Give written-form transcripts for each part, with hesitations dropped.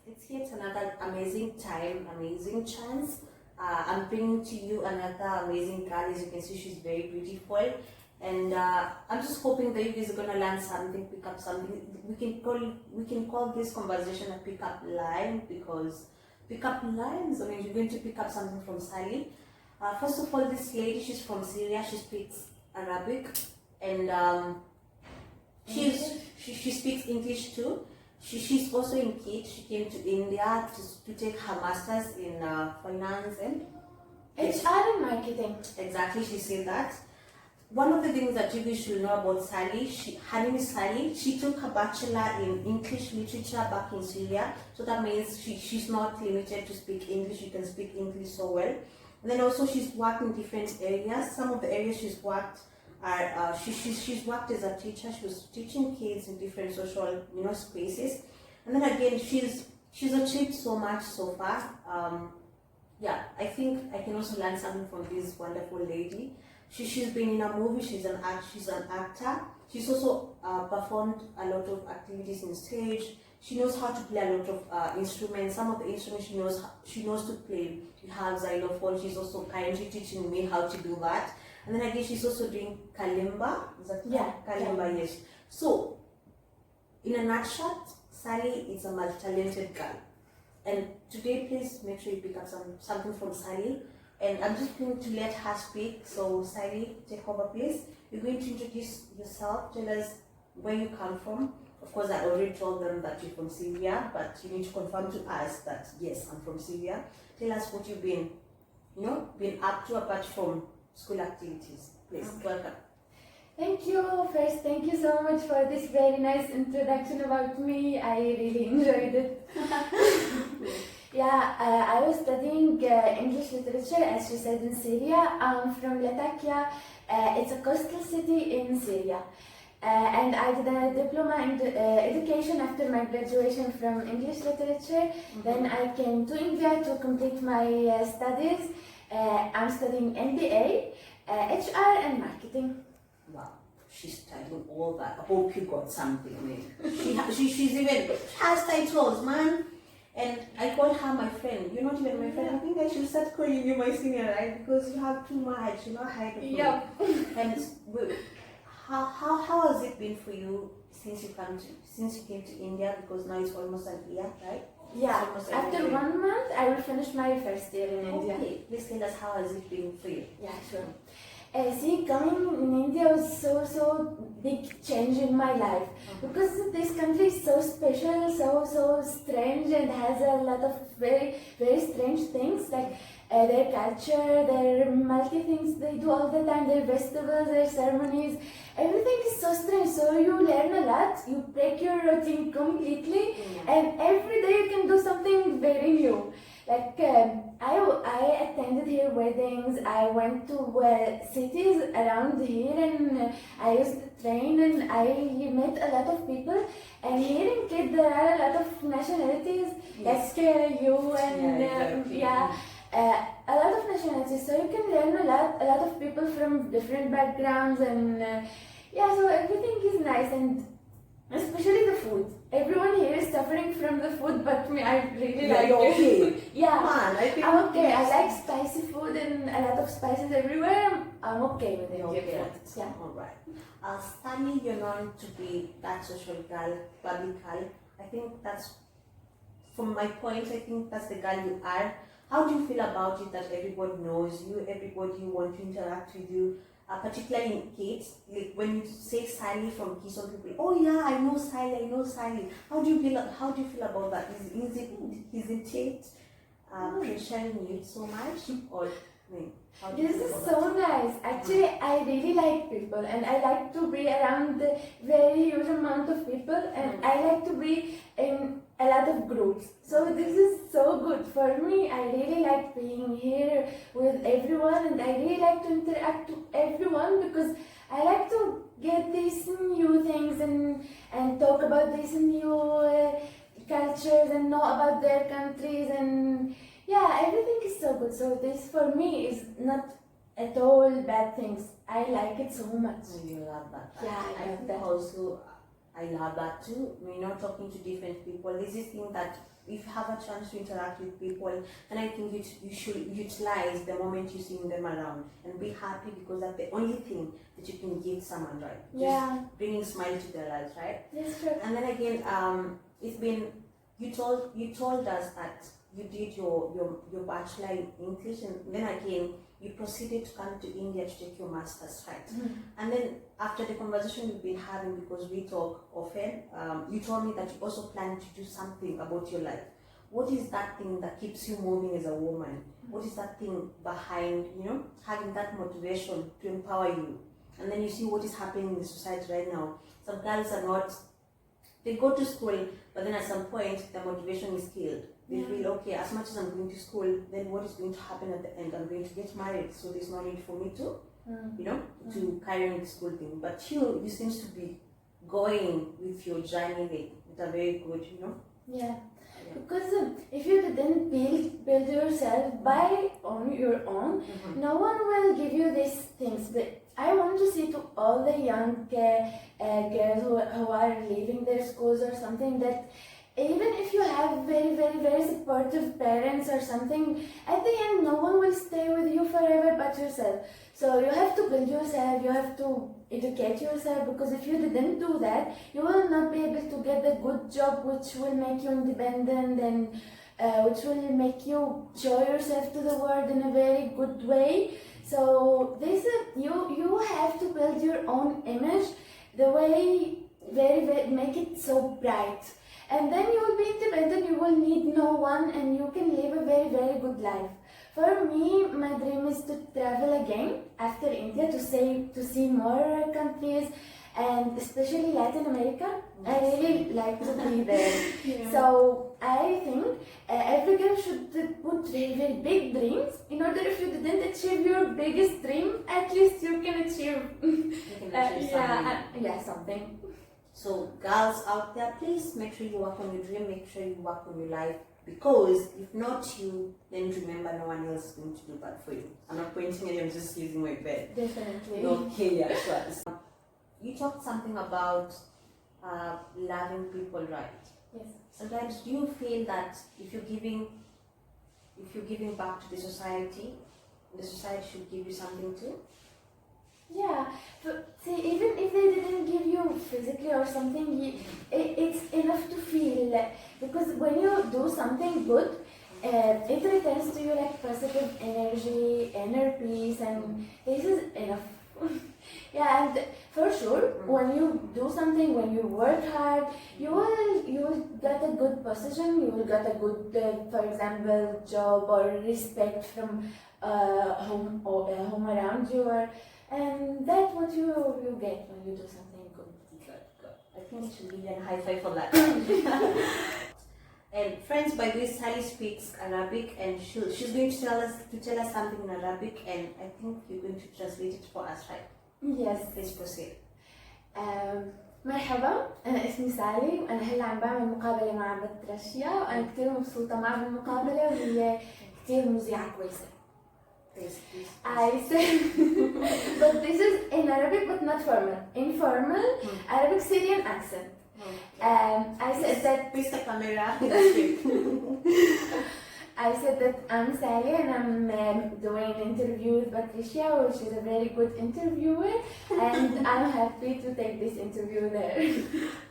It's yet another amazing time, amazing chance. I'm bringing to you another amazing girl. As you can see, she's very beautiful, and I'm just hoping that you guys are gonna learn something, pick up something. We can call this conversation a pick up line, because pick up lines. I mean, you're going to pick up something from Sally. First of all, this lady, she's from Syria. She speaks Arabic, and she speaks English too. She's also in KIT. She came to India to take her masters in finance and HR and marketing. exactly, she said that. One of the things that you guys should know about Sally, her name is Sally. She took her bachelor in English literature back in Syria. So that means she's not limited to speak English. She can speak English so well. And then also she's worked in different areas. Some of the areas she's worked are she's worked as a teacher. She was teaching kids in different social spaces. And then again, she's achieved so much so far. Yeah, I think I can also learn something from this wonderful lady. She's been in a movie. She's an actor. She's also performed a lot of activities in stage. She knows how to play a lot of instruments. Some of the instruments she knows to play. She has xylophone. She's also currently teaching me how to do that. And then again, she's also doing kalimba. Is that kalimba? Yes. So, in a nutshell, Sally is a multi-talented girl. And today, please make sure you pick up something from Sally. And I'm just going to let her speak. So, Sally, take over, please. You're going to introduce yourself. Tell us where you come from. Of course, I already told them that you're from Syria, but you need to confirm to us that yes, I'm from Syria. Tell us what you've been up to apart from school activities. Please, welcome. Thank you. First, thank you so much for this very nice introduction about me. I really enjoyed it. Yeah, I was studying English literature, as you said, in Syria. I'm from Latakia. It's a coastal city in Syria. And I did a diploma in education after my graduation from English literature. Then I came to India to complete my studies. I'm studying MBA, HR and marketing. Wow, she's studying all that. I hope you got something, man. She's even has titles, man. And I call her my friend. You're not even my friend. I think I should start calling you my senior, right? Because you have too much. You're not hiding from me. Yep. And how has it been for you since you came to India? Because now it's almost a year, right? Yeah. After 1 month, I will finish my first year in India. Okay. Please tell us how has it been for you? Yeah, sure. See, coming in India was so big change in my life, because this country is so special, so strange, and has a lot of very strange things, like their culture, their multi things they do all the time, their festivals, their ceremonies, everything is so strange. So you learn a lot, you break your routine completely, and every day you can do something very new. Like I attended here weddings, I went to cities around here, and I used the train, and I met a lot of people. And here in KIT there are a lot of nationalities, like you and a lot of nationalities. So you can learn a lot of people from different backgrounds, and so everything is nice, and especially the food. Everyone here is suffering from the food, but me, I really like it. Yeah, man, I'm okay. I like spicy food and a lot of spices everywhere. I'm okay with it. Okay. Yeah. All right. Stanley, you're known to be that social girl, bubbly girl. I think that's, from my point, I think that's the girl you are. How do you feel about it that everybody knows you, everybody wants to interact with you? Particularly in kids, like when you say Sally from kids, some people, oh yeah, I know Sally. How do you feel about that? Is it pressuring you so much, or this is so nice. Actually, I really like people, and I like to be around the very huge amount of people, and I like to be in a lot of groups. So this is so good for me. I really like being here with everyone, and I really like to interact with everyone, because I like to get these new things and talk about these new cultures and know about their countries, and everything is so good. So this for me is not at all bad things. I like it so much. You love that. Yeah, I love that. Also, I love that too. Talking to different people. This is thing that if you have a chance to interact with people, then I think you should utilize the moment you see them around and be happy, because that's the only thing that you can give someone, right? Yeah. Just bringing smile to their lives, right? That's true. And then again, it's been you told us that you did your bachelor in English, and then again you proceeded to come to India to take your master's, right? And then after the conversation we've been having, because we talk often, you told me that you also plan to do something about your life. What is that thing that keeps you moving as a woman? What is that thing behind, having that motivation to empower you? And then you see what is happening in the society right now. Some girls are not, they go to school, but then at some point the motivation is killed. They feel, okay, as much as I'm going to school, then what is going to happen at the end? I'm going to get married, so there's no need for me to, to carry on with the school thing. But you seems to be going with your journey with a very good, Yeah. Because if you didn't build yourself by on your own, no one will give you these things. But I want to say to all the young girls who are leaving their schools or something, that even if you have very, very, very supportive parents or something, at the end no one will stay with you forever but yourself. So you have to build yourself, you have to educate yourself, because if you didn't do that, you will not be able to get a good job which will make you independent and which will make you show yourself to the world in a very good way. So this you have to build your own image, the way very, very, make it so bright. And then you will be independent, you will need no one, and you can live a very, very good life. For me, my dream is to travel again after India, to see more countries, and especially Latin America. I really like to be there. So I think every girl should put very, very big dreams, in order if you didn't achieve your biggest dream, at least you can achieve, something. So girls out there, please make sure you work on your dream, make sure you work on your life, because if not you, then remember no one else is going to do that for you. I'm not pointing at you, I'm just using my bed. Definitely. Okay, yeah, sure. You talked something about loving people, right? Yes. Sometimes do you feel that if you're giving back to the society should give you something too? Yeah, but see, even if they didn't give you physically or something, it's enough to feel, because when you do something good, it returns to you like positive energy, inner peace, and this is enough. Yeah, and for sure, when you do something, when you work hard, you will get a good position, you will get a good, for example, job or respect from home around you, and that's what you get when you do something good. Good. I think we should give you a high five for that. And friends, by the way, Sally speaks Arabic, and she's going to tell us something in Arabic, and I think you're going to translate it for us, right? Yes. Please proceed. مرحبا، أنا اسمي سالي، وأنا هلا عم بعمل مقابلة مع بنت رشيا، وأنا كتير مبسوطة معها بالمقابلة، وهي كتير مذيعة كويسة. I said, but this is in Arabic, but not formal. Informal Arabic Syrian accent. I said that. Please the camera. I said that I'm Sally and I'm doing an interview with Patricia, which is a very good interviewer, and I'm happy to take this interview there.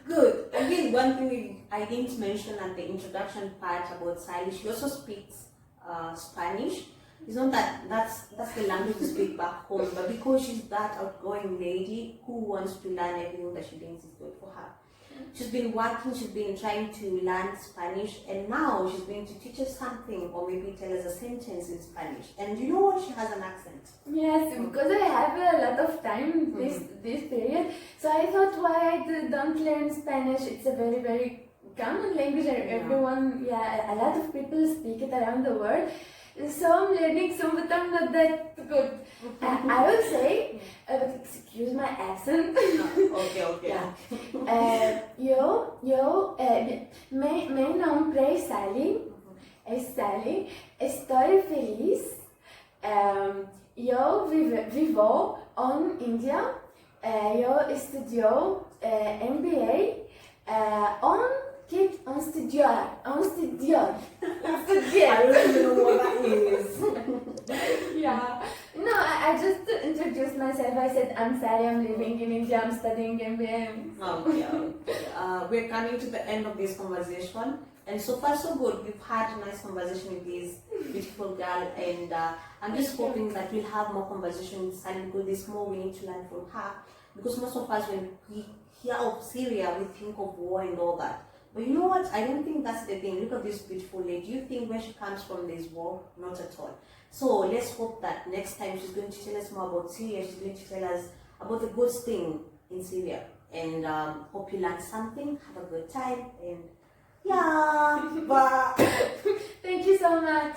Good. Again, one thing I didn't mention at the introduction part about Sally, she also speaks Spanish. It's not that's the language to speak back home, but because she's that outgoing lady who wants to learn everything that she thinks is good for her. She's been working, she's been trying to learn Spanish, and now she's going to teach us something, or maybe tell us a sentence in Spanish. And you know what? She has an accent. Yes, because I have a lot of time this period, so I thought, why I don't learn Spanish? It's a very, very common language. Everyone, a lot of people speak it around the world. So I'm learning some, but I'm not that good. I would say, but excuse my accent. Okay. Meu nome é Sally. Sally. Estou feliz. Eu vivo em Índia. Eu estudio MBA on kit en studier. En studier. En studier. I don't even know what that is. Yeah. No, I just introduced myself. I said, I'm Sally, I'm living in India, I'm studying MBA. Okay. We're coming to the end of this conversation. And so far, so good. We've had a nice conversation with this beautiful girl. And I'm just hoping that we'll have more conversation with Sally because there's more we need to learn from her. Because most of us, when we hear of Syria, we think of war and all that. But you know what? I don't think that's the thing. Look at this beautiful lady. Do you think where she comes from there's war? Not at all. So let's hope that next time she's going to tell us more about Syria. She's going to tell us about the good thing in Syria. And hope you learned something. Have a good time. And yeah. Bye. Thank you so much.